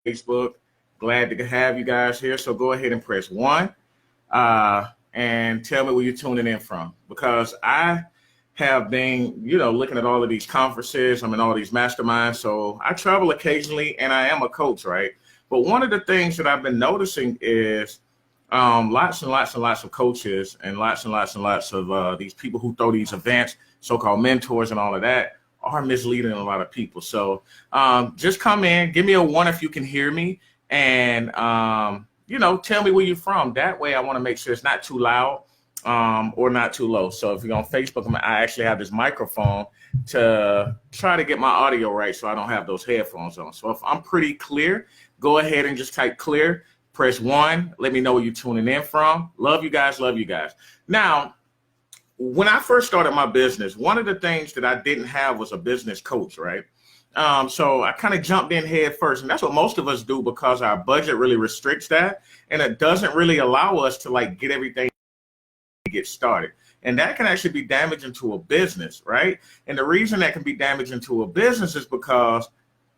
Facebook. Glad to have you guys here. So go ahead and press one and tell me where you're tuning in from, because I have been, looking at all of these conferences. I'm in all these masterminds. So I travel occasionally and I am a coach, right? But one of the things that I've been noticing is lots and lots and lots of coaches and lots of these people who throw these events, so-called mentors and all of that, are misleading a lot of people. So just come in, give me a one if you can hear me, and tell me where you're from. That way I want to make sure it's not too loud or not too low. So if you're on Facebook, I actually have this microphone to try to get my audio right so I don't have those headphones on. So if I'm pretty clear, go ahead and just type clear, press one, let me know where you're tuning in from. Love you guys, love you guys. Now, when I first started my business, one of the things that I didn't have was a business coach, right? So I kind of jumped in head first, and that's what most of us do because our budget really restricts that, and it doesn't really allow us to get everything to get started. And that can actually be damaging to a business, right? And the reason that can be damaging to a business is because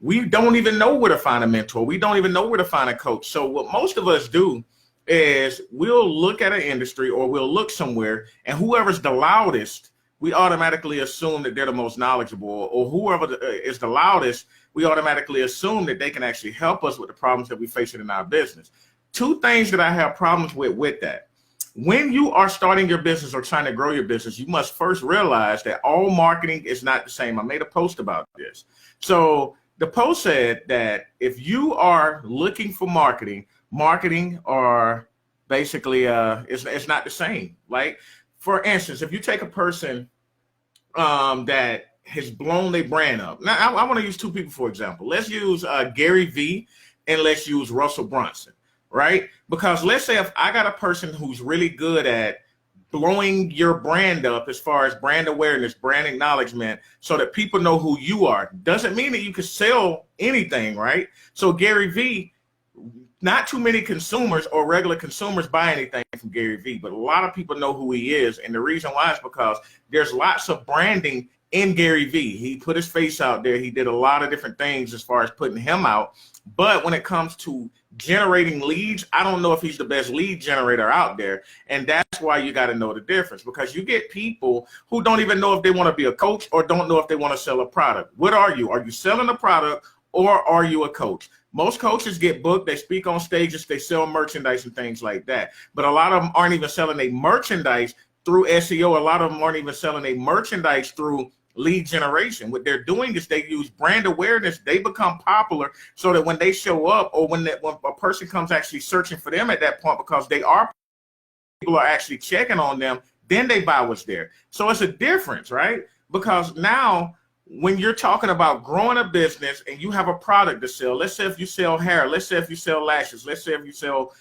we don't even know where to find a mentor. We don't even know where to find a coach. So what most of us do is we'll look at an industry or we'll look somewhere, and whoever's the loudest, we automatically assume that they're the most knowledgeable, or whoever is the loudest, we automatically assume that they can actually help us with the problems that we face in our business. Two things that I have problems with that. When you are starting your business or trying to grow your business, you must first realize that all marketing is not the same. I made a post about this. So the post said that if you are looking for marketing are basically it's not the same. Like, for instance, if you take a person that has blown their brand up. Now, I want to use two people, for example. Let's use Gary Vee and let's use Russell Brunson, right? Because let's say if I got a person who's really good at blowing your brand up as far as brand awareness, brand acknowledgement, so that people know who you are, doesn't mean that you can sell anything, right? So Gary Vee, not too many consumers or regular consumers buy anything from Gary Vee, but a lot of people know who he is. And the reason why is because there's lots of branding in Gary Vee. He put his face out there. He did a lot of different things as far as putting him out. But when it comes to generating leads, I don't know if he's the best lead generator out there. And that's why you got to know the difference, because you get people who don't even know if they want to be a coach or don't know if they want to sell a product. What are you? Are you selling a product or are you a coach? Most coaches get booked, they speak on stages, they sell merchandise and things like that. But a lot of them aren't even selling a merchandise through SEO. A lot of them aren't even selling a merchandise through lead generation. What they're doing is they use brand awareness. They become popular so that when they show up, or when a person comes actually searching for them at that point, because people are actually checking on them, then they buy what's there. So it's a difference, right? Because now, when you're talking about growing a business and you have a product to sell, let's say if you sell hair, let's say if you sell lashes, let's say if you sell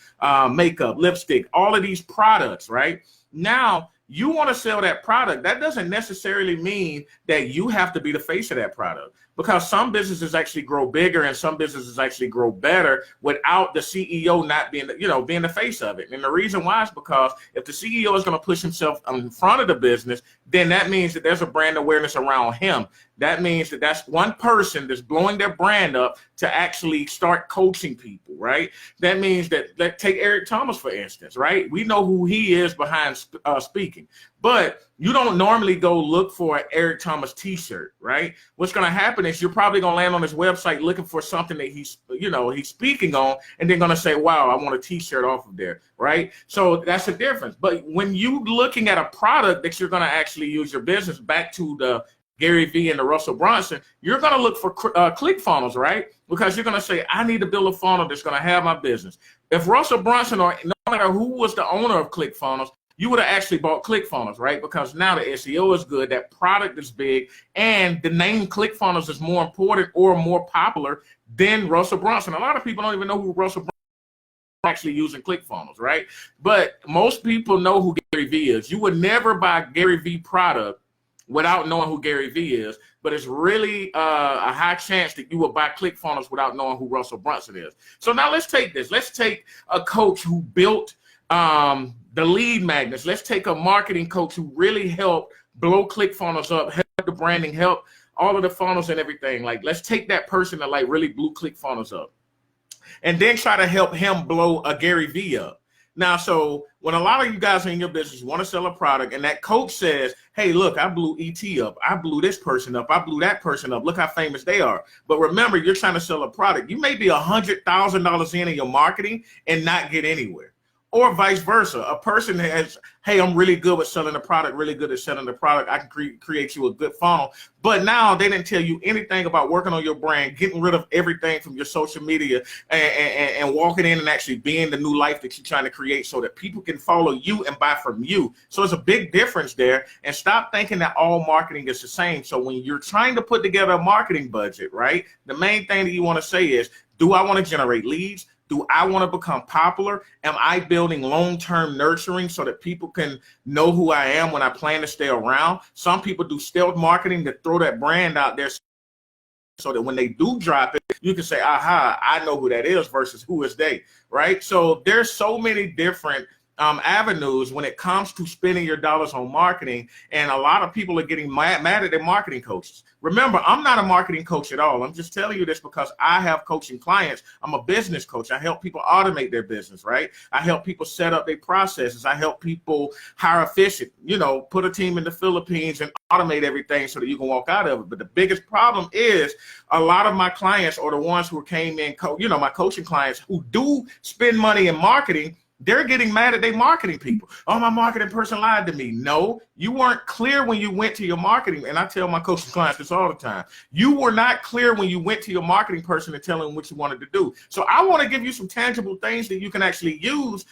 makeup, lipstick, all of these products, right? Now, you want to sell that product. That doesn't necessarily mean that you have to be the face of that product, because some businesses actually grow bigger and some businesses actually grow better without the CEO not being, being the face of it. And the reason why is because if the CEO is going to push himself in front of the business, then that means that there's a brand awareness around him. That means that that's one person that's blowing their brand up to actually start coaching people, right? That means that take Eric Thomas, for instance, right? We know who he is behind speaking, but you don't normally go look for an Eric Thomas t-shirt, right? What's going to happen is you're probably going to land on his website looking for something that he's speaking on, and they're going to say, wow, I want a t-shirt off of there, right? So that's the difference. But when you looking at a product that you're going to actually use your business, back to the Gary Vee and the Russell Brunson, you're going to look for ClickFunnels, right? Because you're going to say, I need to build a funnel that's going to have my business. If Russell Brunson, or no matter who was the owner of ClickFunnels, you would have actually bought ClickFunnels, right? Because now the SEO is good, that product is big, and the name ClickFunnels is more important or more popular than Russell Brunson. A lot of people don't even know who Russell Brunson is actually using ClickFunnels, right? But most people know who Gary Vee is. You would never buy Gary Vee product without knowing who Gary Vee is, but it's really a high chance that you will buy ClickFunnels without knowing who Russell Brunson is. So now let's take this. Let's take a coach who built the lead magnets. Let's take a marketing coach who really helped blow ClickFunnels up, help the branding, help all of the funnels and everything. Like, let's take that person that really blew ClickFunnels up. and then try to help him blow a Gary Vee up. Now, so when a lot of you guys are in your business, you want to sell a product, and that coach says, hey, look, I blew ET up. I blew this person up. I blew that person up. Look how famous they are. But remember, you're trying to sell a product. You may be $100,000 in your marketing and not get anywhere. Or vice versa. A person has, hey, I'm really good with selling the product, really good at selling the product. I can create you a good funnel. But now they didn't tell you anything about working on your brand, getting rid of everything from your social media and walking in and actually being the new life that you're trying to create so that people can follow you and buy from you. So it's a big difference there. And stop thinking that all marketing is the same. So when you're trying to put together a marketing budget, right, the main thing that you want to say is, do I want to generate leads? Do I want to become popular? Am I building long-term nurturing so that people can know who I am when I plan to stay around? Some people do stealth marketing to throw that brand out there so that when they do drop it, you can say, aha, I know who that is versus who is they, right? So there's so many different avenues when it comes to spending your dollars on marketing, and a lot of people are getting mad at their marketing coaches. Remember, I'm not a marketing coach at all. I'm just telling you this because I have coaching clients. I'm a business coach. I help people automate their business, right? I help people set up their processes. I help people hire efficient, put a team in the Philippines and automate everything so that you can walk out of it. But the biggest problem is a lot of my clients, or the ones who came in, my coaching clients who do spend money in marketing, they're getting mad at their marketing people. Oh, my marketing person lied to me. No, you weren't clear when you went to your marketing. And I tell my coaching clients this all the time. You were not clear when you went to your marketing person and tell them what you wanted to do. So I want to give you some tangible things that you can actually use.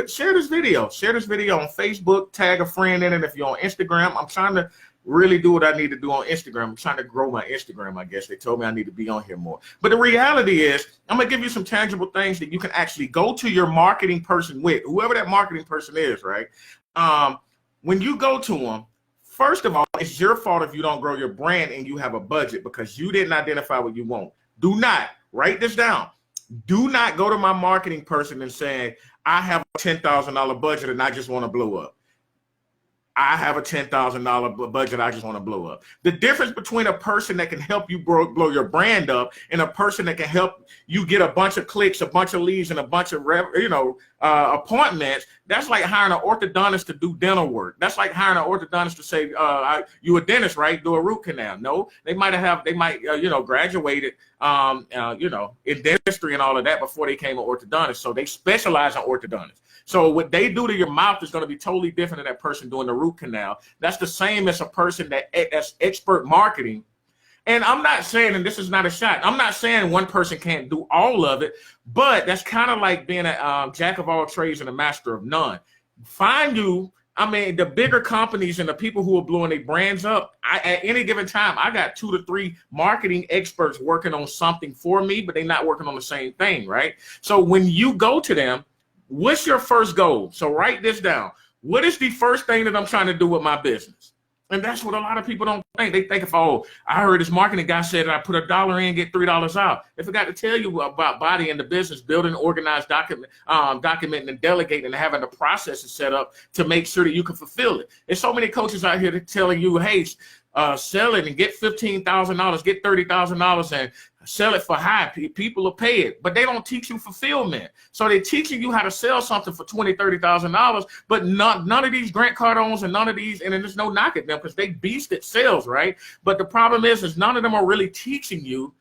Share this video. Share this video on Facebook. Tag a friend in it. If you're on Instagram, I'm trying to really do what I need to do on Instagram. I'm trying to grow my Instagram, I guess. They told me I need to be on here more. But the reality is, I'm going to give you some tangible things that you can actually go to your marketing person with, whoever that marketing person is, right? When you go to them, first of all, it's your fault if you don't grow your brand and you have a budget because you didn't identify what you want. Do not, write this down. Do not go to my marketing person and say, I have a $10,000 budget and I just want to blow up. I have a $10,000 budget. I just want to blow up. The difference between a person that can help you blow your brand up and a person that can help you get a bunch of clicks, a bunch of leads, and a bunch of appointments. That's like hiring an orthodontist to do dental work. That's like hiring an orthodontist to say, you a dentist, right? Do a root canal. No, they might graduated, in dentistry and all of that before they became an orthodontist. So they specialize in orthodontists. So what they do to your mouth is going to be totally different than that person doing the root canal. That's the same as a person that's expert marketing. And I'm not saying, and this is not a shot, I'm not saying one person can't do all of it, but that's kind of like being a jack of all trades and a master of none. The bigger companies and the people who are blowing their brands up, at any given time, I got 2 to 3 marketing experts working on something for me, but they're not working on the same thing, right? So when you go to them, what's your first goal? So write this down. What is the first thing that I'm trying to do with my business? And that's what a lot of people don't think. They think I heard this marketing guy said that I put $1 in, get $3 out. They forgot to tell you about body in the business, building organized documenting and delegating and having the processes set up to make sure that you can fulfill it. There's so many coaches out here telling you, hey, sell it and get $15,000, get $30,000 and sell it for high. People will pay it, but they don't teach you fulfillment. So they're teaching you how to sell something for $20,000, $30,000, but none of these Grant Cardones and none of these, and there's no knock at them because they beast at sales, right? But the problem is none of them are really teaching you.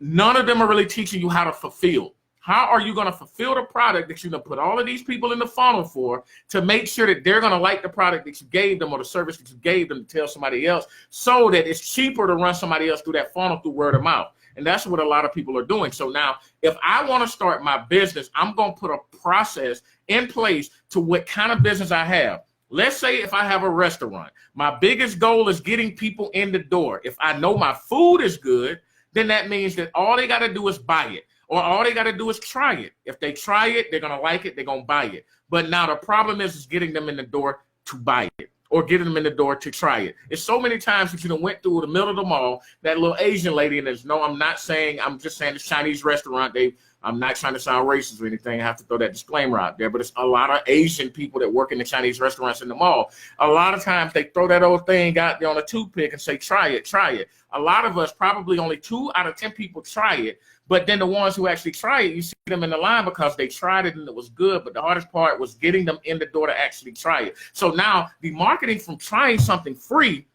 None of them are really teaching you how to fulfill. How are you going to fulfill the product that you're going to put all of these people in the funnel for to make sure that they're going to like the product that you gave them or the service that you gave them to tell somebody else so that it's cheaper to run somebody else through that funnel through word of mouth? And that's what a lot of people are doing. So now if I want to start my business, I'm going to put a process in place to what kind of business I have. Let's say if I have a restaurant, my biggest goal is getting people in the door. If I know my food is good, then that means that all they got to do is buy it. Or all they got to do is try it. If they try it, they're going to like it, they're going to buy it. But now the problem is getting them in the door to buy it or getting them in the door to try it. It's so many times that you done went through the middle of the mall, that little Asian lady, and there's no, I'm not saying, I'm just saying this Chinese restaurant, they I'm not trying to sound racist or anything. I have to throw that disclaimer out there, but it's a lot of Asian people that work in the Chinese restaurants in the mall. A lot of times they throw that old thing out there on a toothpick and say, try it, try it. A lot of us, probably only 2 out of 10 people try it. But then the ones who actually try it, you see them in the line because they tried it and it was good. But the hardest part was getting them in the door to actually try it. So now the marketing from trying something free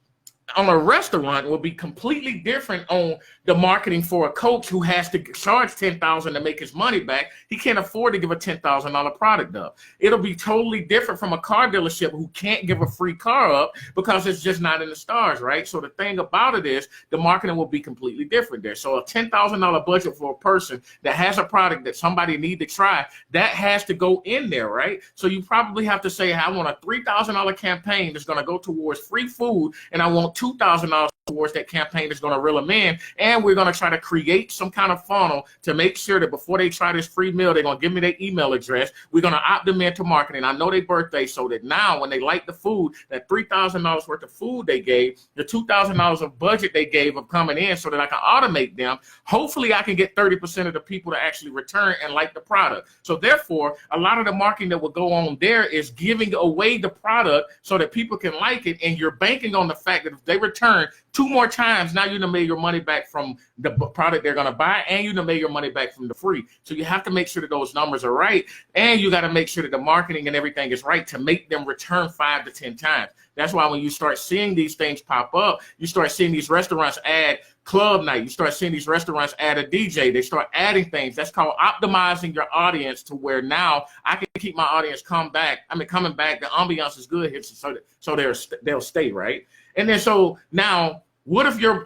on a restaurant will be completely different on the marketing for a coach who has to charge $10,000 to make his money back. He can't afford to give a $10,000 product up. It'll be totally different from a car dealership who can't give a free car up because it's just not in the stars, right? So the thing about it is the marketing will be completely different there. So a $10,000 budget for a person that has a product that somebody need to try, that has to go in there, right? So you probably have to say, I want a $3,000 campaign that's going to go towards free food, and I want $2,000 towards that campaign that's going to reel them in. And we're going to try to create some kind of funnel to make sure that before they try this free meal, they're going to give me their email address. We're going to opt them into marketing. I know their birthday, so that now when they like the food, that $3,000 worth of food they gave, the $2,000 of budget they gave of coming in, so that I can automate them. Hopefully I can get 30% of the people to actually return and like the product. So therefore, a lot of the marketing that will go on there is giving away the product so that people can like it. And you're banking on the fact that if they return 2 more times, now you done made your money back from the product they're going to buy, and you done made your money back from the free. So you have to make sure that those numbers are right, and you got to make sure that the marketing and everything is right to make them return 5 to 10 times. That's why when you start seeing these things pop up, you start seeing these restaurants add club night. You start seeing these restaurants add a DJ. They start adding things. That's called optimizing your audience to where now I can keep my audience coming back. The ambiance is good here, so they'll stay, right? And then so now, what if your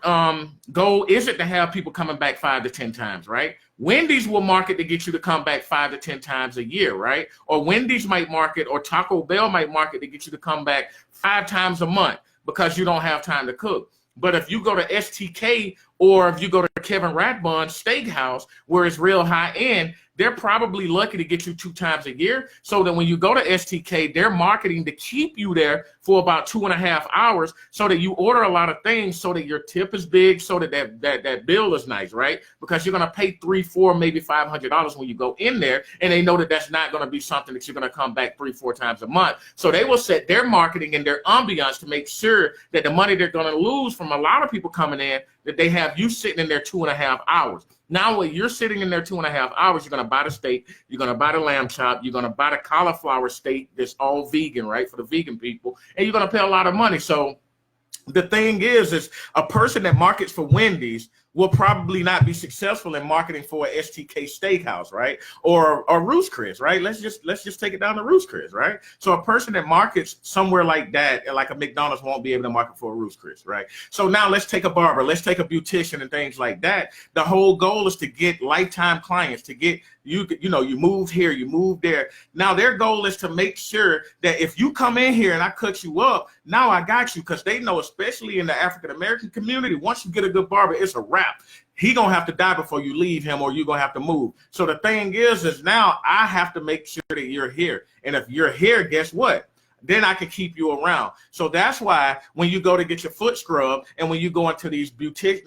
goal isn't to have people coming back 5 to 10 times, right? Wendy's will market to get you to come back 5 to 10 times a year, right? Or Wendy's might market, or Taco Bell might market to get you to come back 5 times a month because you don't have time to cook. But if you go to STK, or if you go to Kevin Rathbun's Steakhouse, where it's real high end, they're probably lucky to get you 2 times a year. So that when you go to STK, they're marketing to keep you there for about 2.5 hours, so that you order a lot of things, so that your tip is big, so that bill is nice, right? Because you're going to pay $300, $400, maybe $500 when you go in there, and they know that that's not going to be something that you're going to come back 3-4 times a month. So they will set their marketing and their ambiance to make sure that the money they're going to lose from a lot of people coming in, that they have you sitting in there 2.5 hours. Now, when you're sitting in there 2.5 hours, you're going to buy the steak, you're going to buy the lamb chop, you're going to buy the cauliflower steak that's all vegan, right, for the vegan people, and you're going to pay a lot of money. So the thing is a person that markets for Wendy's will probably not be successful in marketing for a STK Steakhouse, right? Or Ruth's Chris, right? Let's just take it down to Ruth's Chris, right? So a person that markets somewhere like that, like a McDonald's, won't be able to market for a Ruth's Chris, right? So now let's take a barber, let's take a beautician and things like that. The whole goal is to get lifetime clients, to get you moved here, you moved there. Now their goal is to make sure that if you come in here and I cut you up, now I got you, because they know, especially in the African-American community, once you get a good barber, it's a wrap. He gonna have to die before you leave him, or you're gonna have to move. So the thing is now I have to make sure that you're here. And if you're here, guess what? Then I can keep you around. So that's why when you go to get your foot scrubbed, and when you go into these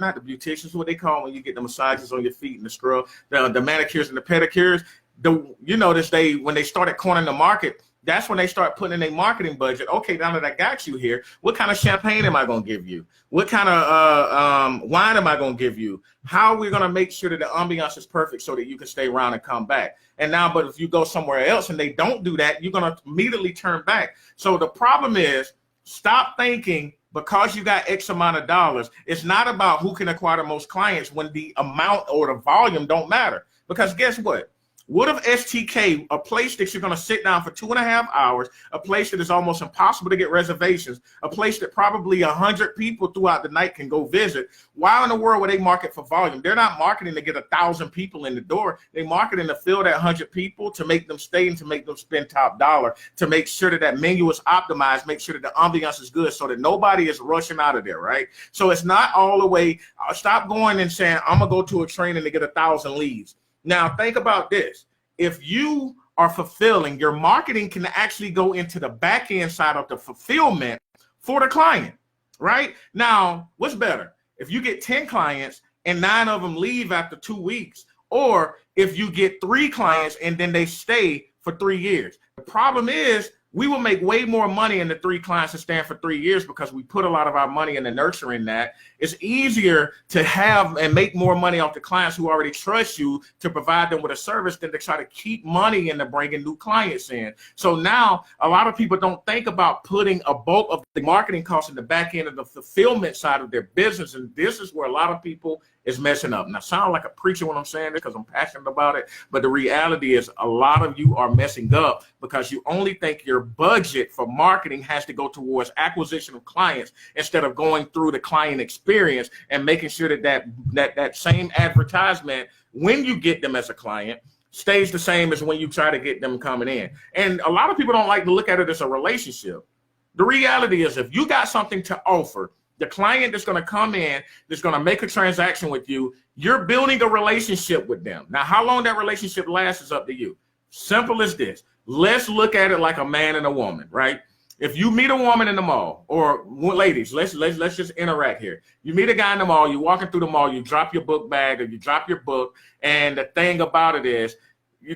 not the beauticians, what they call when you get the massages on your feet and the scrub, the manicures and the pedicures, when they started cornering the market, that's when they start putting in their marketing budget. Okay, now that I got you here, what kind of champagne am I going to give you? What kind of wine am I going to give you? How are we going to make sure that the ambiance is perfect so that you can stay around and come back? And now, but if you go somewhere else and they don't do that, you're going to immediately turn back. So the problem is, stop thinking because you got X amount of dollars. It's not about who can acquire the most clients when the amount or the volume don't matter. Because guess what? What if STK, a place that you're going to sit down for 2.5 hours, a place that is almost impossible to get reservations, a place that probably 100 people throughout the night can go visit? Why in the world would they market for volume? They're not marketing to get 1,000 people in the door. They're marketing to fill that 100 people, to make them stay and to make them spend top dollar, to make sure that that menu is optimized, make sure that the ambiance is good so that nobody is rushing out of there, right? So it's not all the way. Stop going and saying, I'm going to go to a training to get 1,000 leads. Now, think about this. If you are fulfilling, your marketing can actually go into the back end side of the fulfillment for the client, right? Now, what's better? If you get 10 clients and 9 of them leave after 2 weeks, or if you get 3 clients and then they stay for 3 years. The problem is we will make way more money in the 3 clients that stand for 3 years because we put a lot of our money into nurturing that. It's easier to have and make more money off the clients who already trust you to provide them with a service than to try to keep money into bringing new clients in. So now a lot of people don't think about putting a bulk of the marketing costs in the back end of the fulfillment side of their business. And this is where a lot of people is messing up. Now, I sound like a preacher when I'm saying this because I'm passionate about it, but the reality is a lot of you are messing up because you only think your budget for marketing has to go towards acquisition of clients instead of going through the client experience and making sure that same advertisement, when you get them as a client, stays the same as when you try to get them coming in. And a lot of people don't like to look at it as a relationship. The reality is if you got something to offer, the client that's going to come in, that's going to make a transaction with you, you're building a relationship with them. Now, how long that relationship lasts is up to you. Simple as this. Let's look at it like a man and a woman, right? If you meet a woman in the mall, or ladies, let's just interact here. You meet a guy in the mall, you're walking through the mall, you drop your book bag or you drop your book, and the thing about it is,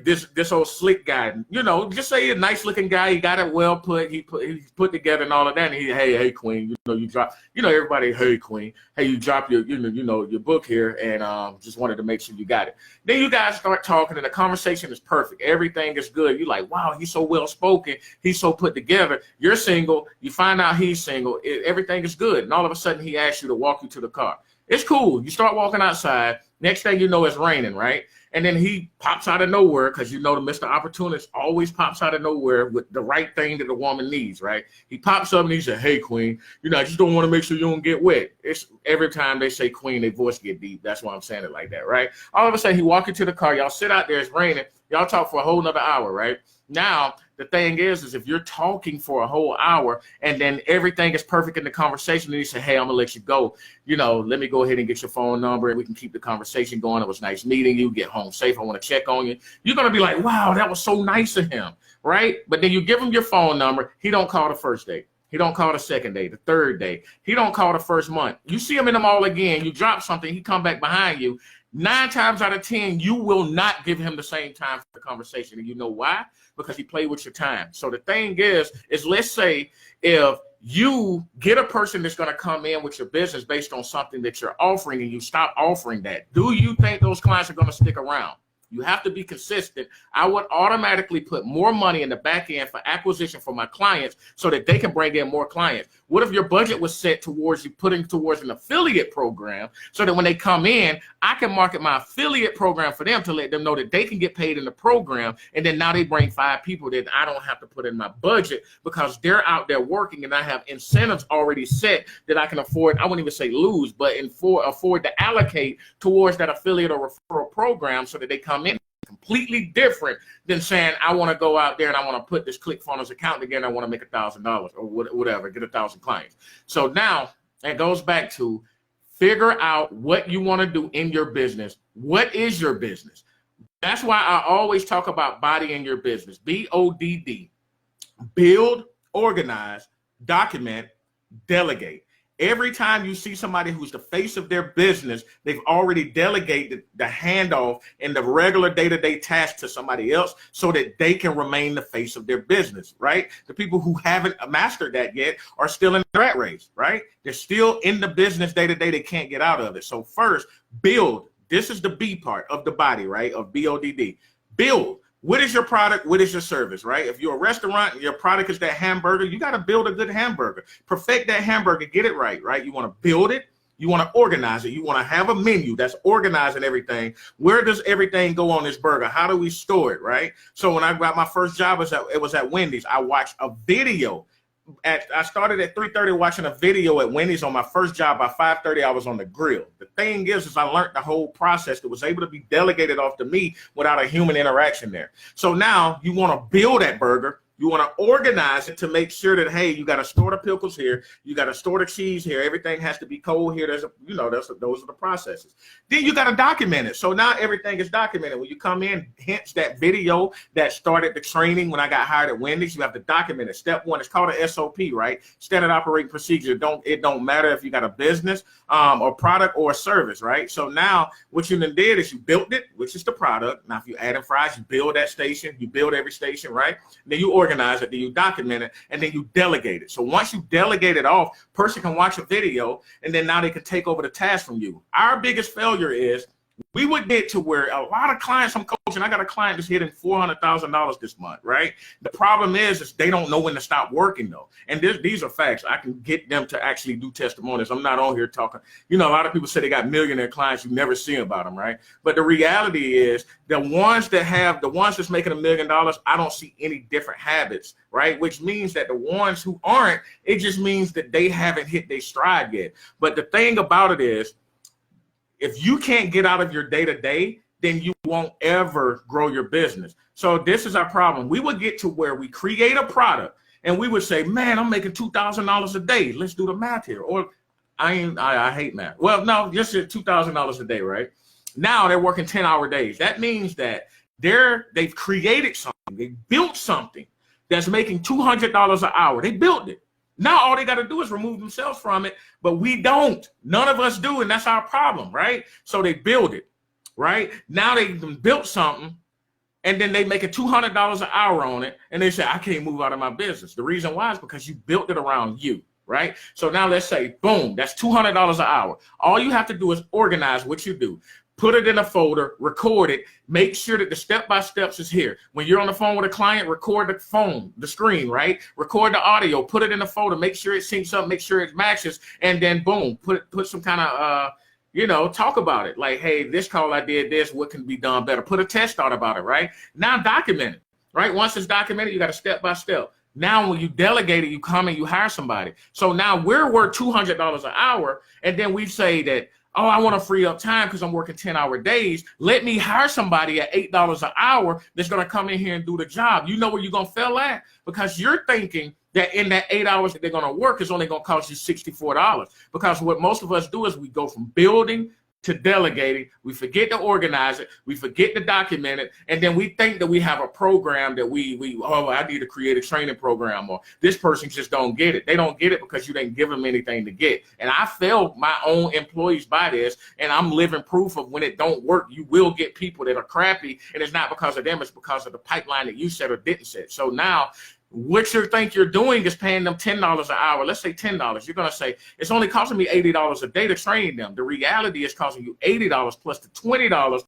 this old slick guy, just say a nice looking guy, he got it well put, he's put together and all of that. And hey queen, you drop, everybody, hey queen, hey, you drop your, your book here, and just wanted to make sure you got it. Then you guys start talking and the conversation is perfect. Everything is good. You're like, wow, he's so well spoken. He's so put together. You're single. You find out he's single. Everything is good. And all of a sudden he asks you to walk you to the car. It's cool. You start walking outside. Next thing you know, it's raining, right? And then he pops out of nowhere because the Mr. Opportunist always pops out of nowhere with the right thing that the woman needs, right? He pops up and he said, hey, queen, I just don't want to make sure you don't get wet. It's every time they say queen, their voice get deep. That's why I'm saying it like that, right? All of a sudden, he walk into the car. Y'all sit out there. It's raining. Y'all talk for a whole nother hour, right? Now, the thing is if you're talking for a whole hour and then everything is perfect in the conversation, and you say, hey, I'm going to let you go. Let me go ahead and get your phone number and we can keep the conversation going. It was nice meeting you. Get home safe. I want to check on you. You're going to be like, wow, that was so nice of him, right? But then you give him your phone number. He don't call the first day. He don't call the second day, the third day. He don't call the first month. You see him in the mall again. You drop something. He come back behind you. 9 times out of 10, you will not give him the same time for the conversation. And you know why? Because he played with your time. So the thing is let's say if you get a person that's going to come in with your business based on something that you're offering and you stop offering that, do you think those clients are going to stick around? You have to be consistent. I would automatically put more money in the back end for acquisition for my clients so that they can bring in more clients. What if your budget was set towards you putting towards an affiliate program so that when they come in, I can market my affiliate program for them to let them know that they can get paid in the program. And then now they bring 5 people that I don't have to put in my budget because they're out there working and I have incentives already set that I can afford. I wouldn't even say lose, but afford to allocate towards that affiliate or referral program so that they come in. Completely different than saying I want to go out there and I want to put this ClickFunnels account together. I want to make $1,000 or whatever, get 1,000 clients. So now it goes back to figure out what you want to do in your business. What is your business? That's why I always talk about body in your business. BODD. Build, organize, document, delegate. Every time you see somebody who's the face of their business, they've already delegated the handoff and the regular day-to-day tasks to somebody else so that they can remain the face of their business, right? The people who haven't mastered that yet are still in the rat race, right? They're still in the business day-to-day. They can't get out of it. So first, build. This is the B part of the body, right, of BODD. Build. What is your product? What is your service, right? If you're a restaurant and your product is that hamburger, you got to build a good hamburger. Perfect that hamburger, get it right? You want to build it. You want to organize it. You want to have a menu that's organizing everything. Where does everything go on this burger? How do we store it, right? So when I got my first job, it was at Wendy's. I watched a video. I started at 3:30 watching a video at Wendy's on my first job. By 5:30, I was on the grill. The thing is I learned the whole process that was able to be delegated off to me without a human interaction there. So now you want to build that burger, You want to organize it to make sure that, hey, you got to store the pickles here. You got to store the cheese here. Everything has to be cold here. Those are the processes. Then you got to document it. So now everything is documented. When you come in, hence that video that started the training when I got hired at Wendy's, you have to document it. Step one, it's called an SOP, right? Standard operating procedure. It don't matter if you got a business or product or a service, right? So now what you then did is you built it, which is the product. Now, if you add in fries, you build that station, you build every station, right? Then you organize it, then you document it, and then you delegate it. So once you delegate it off, person can watch a video, and then now they can take over the task from you. Our biggest failure is we would get to where a lot of clients I'm coaching, I got a client that's hitting $400,000 this month, right? The problem is they don't know when to stop working, though. And these are facts. I can get them to actually do testimonials. I'm not on here talking. A lot of people say they got millionaire clients. You never see about them, right? But the reality is the ones that's making $1 million, I don't see any different habits, right? Which means that the ones who aren't, it just means that they haven't hit their stride yet. But the thing about it is, if you can't get out of your day-to-day, then you won't ever grow your business. So this is our problem. We would get to where we create a product and we would say, man, I'm making $2,000 a day. Let's do the math here. Or I hate math. Well, no, just $2,000 a day, right? Now they're working 10-hour days. That means that they've created something. They built something that's making $200 an hour. They built it. Now all they got to do is remove themselves from it, but we don't. None of us do, and that's our problem, right? So they build it, right? Now they built something, and then they make it $200 an hour on it, and they say, I can't move out of my business. The reason why is because you built it around you, right? So now let's say, boom, that's $200 an hour. All you have to do is organize what you do. Put it in a folder, record it, make sure that the step-by-steps is here. When you're on the phone with a client, record the phone, the screen, right? Record the audio, put it in a folder, make sure it syncs up, make sure it matches, and then boom, put some kind of, talk about it. Like, hey, this call I did this, what can be done better? Put a test thought about it, right? Now document it, right? Once it's documented, you got a step-by-step. Now, when you delegate it, you come and you hire somebody. So now we're worth $200 an hour, and then we say that, oh, I want to free up time because I'm working 10-hour days. Let me hire somebody at $8 an hour that's going to come in here and do the job. You know where you're going to fail at? Because you're thinking that in that 8 hours that they're going to work is only going to cost you $64. Because what most of us do is we go from building to delegating, we forget to organize it, we forget to document it, and then we think that we have a program that I need to create a training program, or this person just don't get it. They don't get it because you didn't give them anything to get. And I failed my own employees by this, and I'm living proof of when it don't work, you will get people that are crappy, and it's not because of them, it's because of the pipeline that you set or didn't set. So now, what you think you're doing is paying them $10 an hour. Let's say $10. You're going to say, it's only costing me $80 a day to train them. The reality is costing you $80 plus the $20,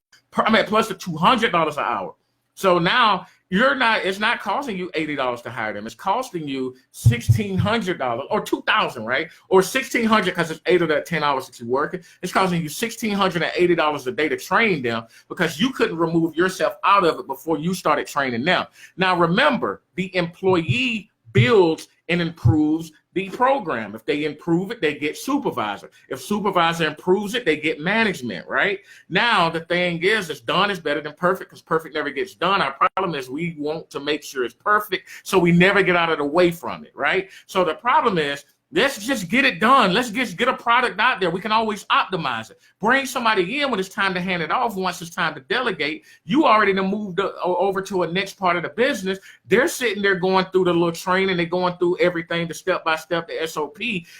plus the $200 an hour. So now it's not costing you $80 to hire them. It's costing you $1,600 or $2,000, right? Or $1,600 because it's 8 of that 10 hours that you're working. It's costing you $1,680 a day to train them because you couldn't remove yourself out of it before you started training them. Now, remember, the employee builds and improves the program. If they improve it, they get supervisor. If supervisor improves it, they get management, right? Now, the thing is done is better than perfect because perfect never gets done. Our problem is we want to make sure it's perfect, so we never get out of the way from it, right? So the problem is, let's just get it done. Let's just get a product out there. We can always optimize it. Bring somebody in when it's time to hand it off. Once it's time to delegate, you already moved over to a next part of the business. They're sitting there going through the little training. They're going through everything, the step-by-step, the SOP,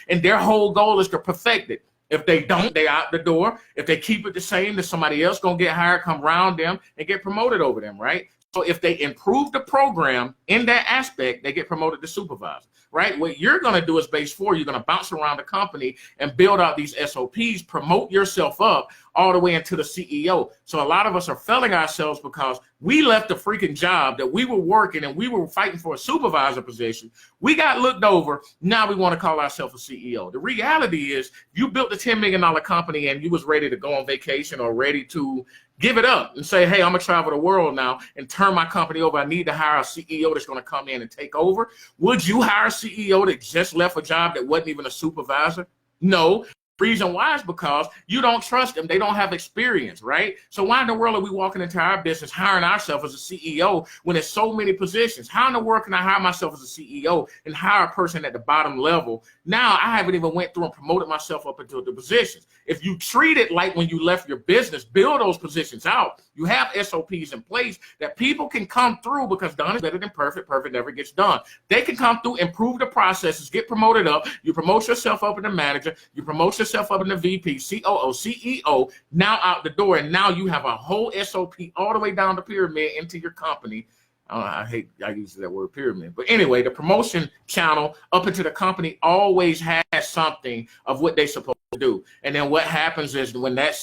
and their whole goal is to perfect it. If they don't, they out the door. If they keep it the same, then somebody else going to get hired, come around them, and get promoted over them, right? So if they improve the program in that aspect, they get promoted to supervisor, right? What you're going to do is base 4. You're going to bounce around the company and build out these SOPs, promote yourself up all the way into the CEO. So a lot of us are failing ourselves because we left the freaking job that we were working and we were fighting for a supervisor position. We got looked over. Now we want to call ourselves a CEO. The reality is you built a $10 million company and you was ready to go on vacation or ready to give it up and say, hey, I'm going to travel the world now and turn my company over. I need to hire a CEO that's going to come in and take over. Would you hire a CEO that just left a job that wasn't even a supervisor? No. Reason why is because you don't trust them. They don't have experience, right? So why in the world are we walking into our business hiring ourselves as a CEO when there's so many positions? How in the world can I hire myself as a CEO and hire a person at the bottom level? Now I haven't even went through and promoted myself up into the positions. If you treat it like when you left your business, build those positions out. You have SOPs in place that people can come through, because done is better than perfect. Perfect never gets done. They can come through, improve the processes, get promoted up. You promote yourself up in the manager. You promote yourself up in the VP, COO, CEO, now out the door. And now you have a whole SOP all the way down the pyramid into your company. I use that word pyramid. But anyway, the promotion channel up into the company always has something of what they're supposed to do. And then what happens is when that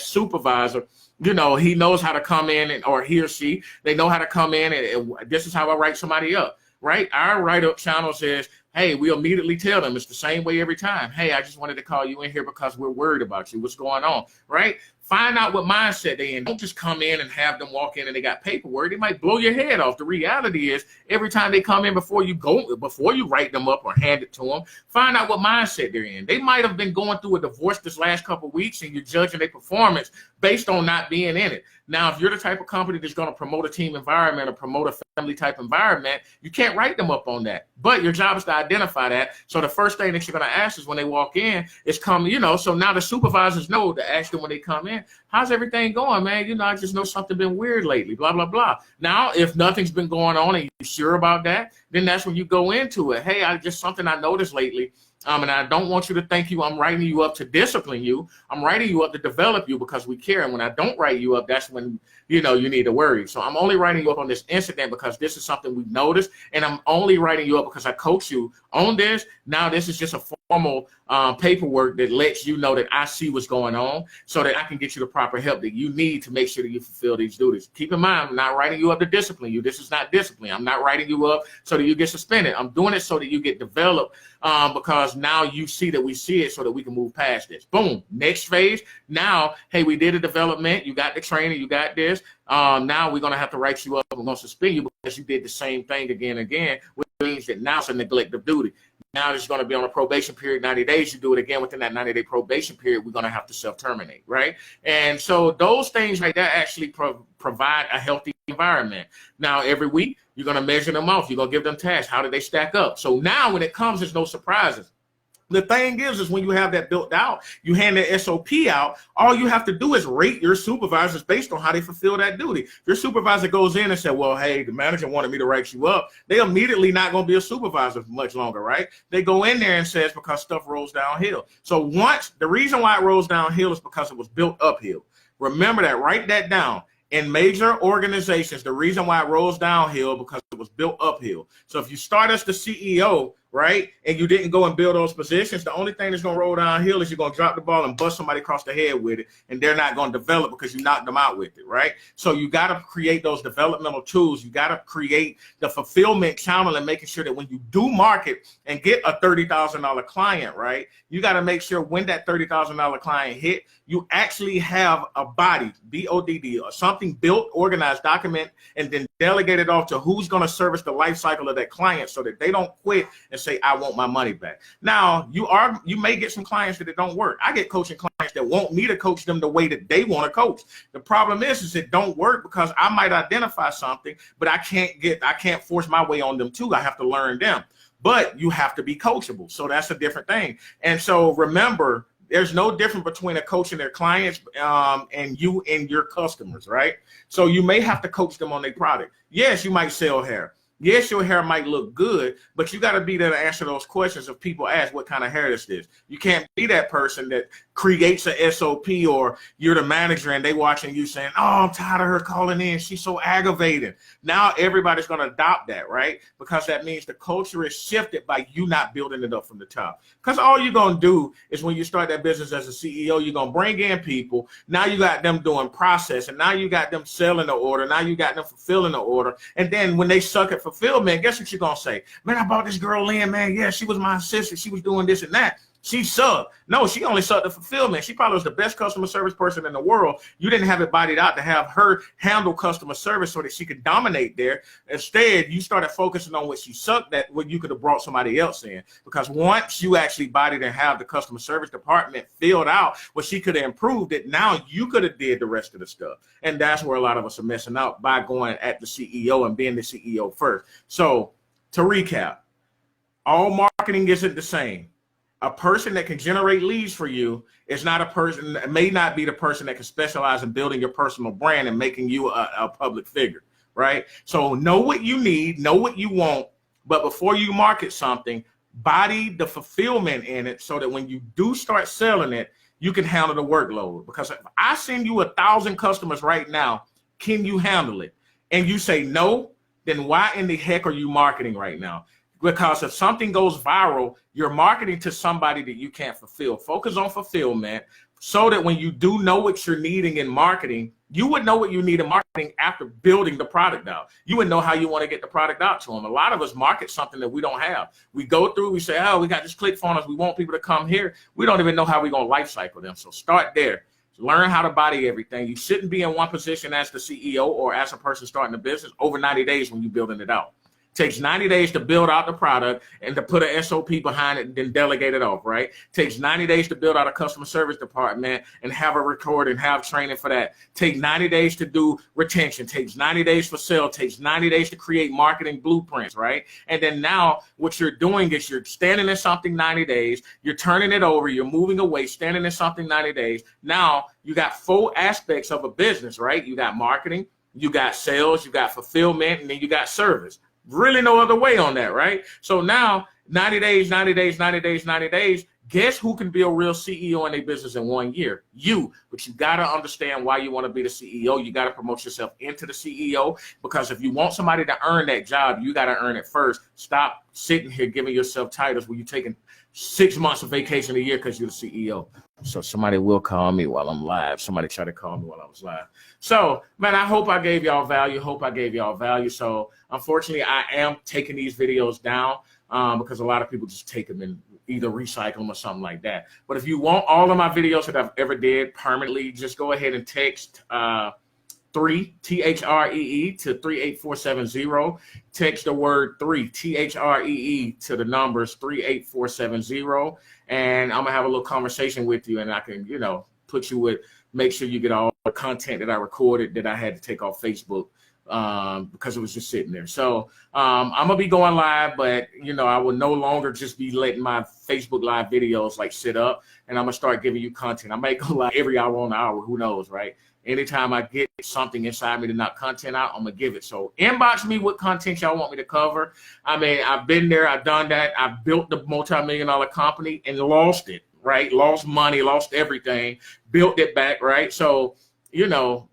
supervisor, he knows how to come in, or he or she, they know how to come in, and this is how I write somebody up, right? Our write-up channel says, hey, we immediately tell them it's the same way every time. Hey, I just wanted to call you in here because we're worried about you. What's going on, right? Find out what mindset they're in. Don't just come in and have them walk in and they got paperwork. It might blow your head off. The reality is every time they come in, before you write them up or hand it to them, find out what mindset they're in. They might have been going through a divorce this last couple of weeks and you're judging their performance based on not being in it. Now, if you're the type of company that's going to promote a team environment or promote a family type environment, you can't write them up on that. But your job is to identify that. So the first thing that you're going to ask is when they walk in is so now the supervisors know to ask them when they come in, how's everything going, man? I just know something been weird lately, blah, blah, blah. Now, if nothing's been going on and you're sure about that, then that's when you go into it. Hey, something I noticed lately. And I don't want you to think I'm writing you up to discipline you. I'm writing you up to develop you because we care. And when I don't write you up, that's when, you need to worry. So I'm only writing you up on this incident because this is something we've noticed. And I'm only writing you up because I coach you on this. Now, this is just a formal paperwork that lets you know that I see what's going on so that I can get you the proper help that you need to make sure that you fulfill these duties. Keep in mind, I'm not writing you up to discipline you. This is not discipline. I'm not writing you up so that you get suspended. I'm doing it so that you get developed because now you see that we see it so that we can move past this. Boom. Next phase. Now, hey, we did a development. You got the training. You got this. Now we're going to have to write you up. We're going to suspend you because you did the same thing again and again, which means that now it's a neglect of duty. Now it's going to be on a probation period, 90 days. You do it again within that 90-day probation period, we're going to have to self-terminate, right? And so those things right there actually provide a healthy environment. Now, every week, you're going to measure them off. You're going to give them tasks. How do they stack up? So now when it comes, there's no surprises. The thing is when you have that built out, you hand the SOP out, all you have to do is rate your supervisors based on how they fulfill that duty. If your supervisor goes in and says, well, hey, the manager wanted me to write you up, they immediately not going to be a supervisor for much longer, right? They go in there and says because stuff rolls downhill. So the reason why it rolls downhill is because it was built uphill. Remember that, write that down. In major organizations, the reason why it rolls downhill because it was built uphill. So if you start as the CEO, right, and you didn't go and build those positions, the only thing that's going to roll downhill is you're going to drop the ball and bust somebody across the head with it, and they're not going to develop because you knocked them out with it, right? So you got to create those developmental tools. You got to create the fulfillment channel and making sure that when you do market and get a $30,000 client, right, you got to make sure when that $30,000 client hit, you actually have a body, BODD, or something built, organized, document, and then delegate it off to who's going to service the life cycle of that client so that they don't quit and say, I want my money back. Now, you may get some clients that it don't work. I get coaching clients that want me to coach them the way that they want to coach. The problem is it don't work because I might identify something, but I can't force my way on them too. I have to learn them. But you have to be coachable. So that's a different thing. And so remember, there's no difference between a coach and their clients and you and your customers, right? So you may have to coach them on their product. Yes, you might sell hair. Yes, your hair might look good, but you got to be there to answer those questions if people ask what kind of hair this is. You can't be that person that creates a SOP or you're the manager and they watching you saying, oh, I'm tired of her calling in. She's so aggravating. Now everybody's going to adopt that, right? Because that means the culture is shifted by you not building it up from the top. Because all you're going to do is when you start that business as a CEO, you're going to bring in people. Now you got them doing process and now you got them selling the order. Now you got them fulfilling the order. And then when they suck at fulfillment, guess what you're going to say? Man, I brought this girl in, man. Yeah, she was my assistant. She was doing this and that. She sucked. No, she only sucked the fulfillment. She probably was the best customer service person in the world. You didn't have it bodied out to have her handle customer service so that she could dominate there. Instead, you started focusing on what she sucked at, when you could have brought somebody else in. Because once you actually bodied and have the customer service department filled out, well, she could have improved it. Now you could have did the rest of the stuff. And that's where a lot of us are messing out, by going at the CEO and being the CEO first. So to recap, all marketing isn't the same. A person that can generate leads for you is not a person, may not be the person that can specialize in building your personal brand and making you a public figure, right? So know what you need, know what you want, but before you market something, body the fulfillment in it so that when you do start selling it, you can handle the workload. Because if I send you 1,000 customers right now, can you handle it? And you say no, then why in the heck are you marketing right now? Because if something goes viral, you're marketing to somebody that you can't fulfill. Focus on fulfillment so that when you do know what you're needing in marketing, you would know what you need in marketing after building the product out. You would know how you want to get the product out to them. A lot of us market something that we don't have. We go through, we say, oh, we got this ClickFunnels. We want people to come here. We don't even know how we're going to life cycle them. So start there. Learn how to body everything. You shouldn't be in one position as the CEO or as a person starting a business over 90 days when you're building it out. Takes 90 days to build out the product and to put an SOP behind it and then delegate it off, right? Takes 90 days to build out a customer service department and have a record and have training for that. Take 90 days to do retention. Takes 90 days for sale. Takes 90 days to create marketing blueprints, right? And then now what you're doing is you're standing in something 90 days. You're turning it over. You're moving away, standing in something 90 days. Now you got 4 aspects of a business, right? You got marketing, you got sales, you got fulfillment, and then you got service. Really no other way on that, right? So now 90 days, 90 days, 90 days, 90 days. Guess who can be a real CEO in their business in 1 year? You. But you got to understand why you want to be the CEO. You got to promote yourself into the CEO, because if you want somebody to earn that job, you got to earn it first. Stop sitting here giving yourself titles where you're taking 6 months of vacation a year because you're the CEO. So somebody will call me while I'm live. Somebody tried to call me while I was live. So, man, I hope I gave y'all value. So, unfortunately, I am taking these videos down because a lot of people just take them and either recycle them or something like that. But if you want all of my videos that I've ever did permanently, just go ahead and text 3 THREE to 38470. Text the word 3 THREE to the numbers 38470, and I'm gonna have a little conversation with you, and I can, put you with, make sure you get all the content that I recorded that I had to take off Facebook because it was just sitting there. So I'm gonna be going live, but I will no longer just be letting my Facebook live videos like sit up, and I'm gonna start giving you content. I might go live every hour on the hour, who knows, right? Anytime I get something inside me to knock content out, I'm gonna give it. So inbox me what content y'all want me to cover. I mean, I've been there, I've done that. I've built the multi-million-dollar company and lost it, right? Lost money, lost everything, built it back, right? So,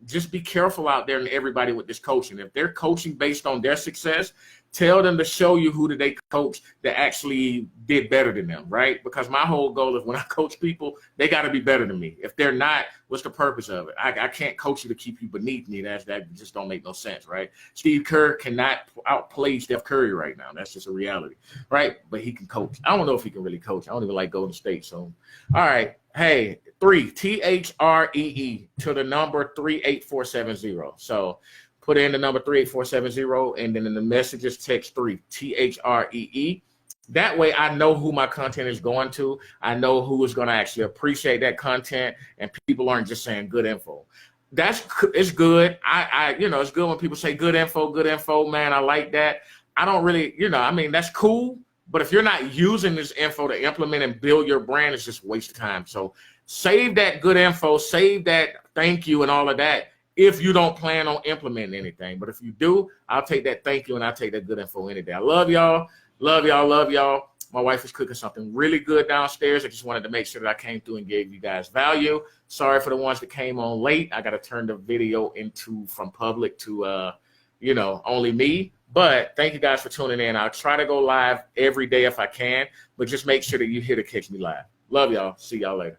just be careful out there and everybody with this coaching. If they're coaching based on their success, tell them to show you who did they coach that actually did better than them, right? Because my whole goal is when I coach people, they got to be better than me. If they're not, what's the purpose of it? I can't coach you to keep you beneath me. That just don't make no sense, right? Steve Kerr cannot outplay Steph Curry right now. That's just a reality, right? But he can coach. I don't know if he can really coach. I don't even like Golden State. So, all right. Hey, 3 THREE to the number 38470. So put in the number 38470, and then in the messages, text 3 THREE. That way I know who my content is going to. I know who is going to actually appreciate that content, and people aren't just saying good info. It's good. It's good when people say good info, man. I like that. I don't really, that's cool. But if you're not using this info to implement and build your brand, it's just a waste of time. So save that good info, save that thank you and all of that if you don't plan on implementing anything. But if you do, I'll take that thank you and I'll take that good info any day. I love y'all. Love y'all. Love y'all. My wife is cooking something really good downstairs. I just wanted to make sure that I came through and gave you guys value. Sorry for the ones that came on late. I got to turn the video from public to, only me. But thank you guys for tuning in. I'll try to go live every day if I can, but just make sure that you're here to catch me live. Love y'all. See y'all later.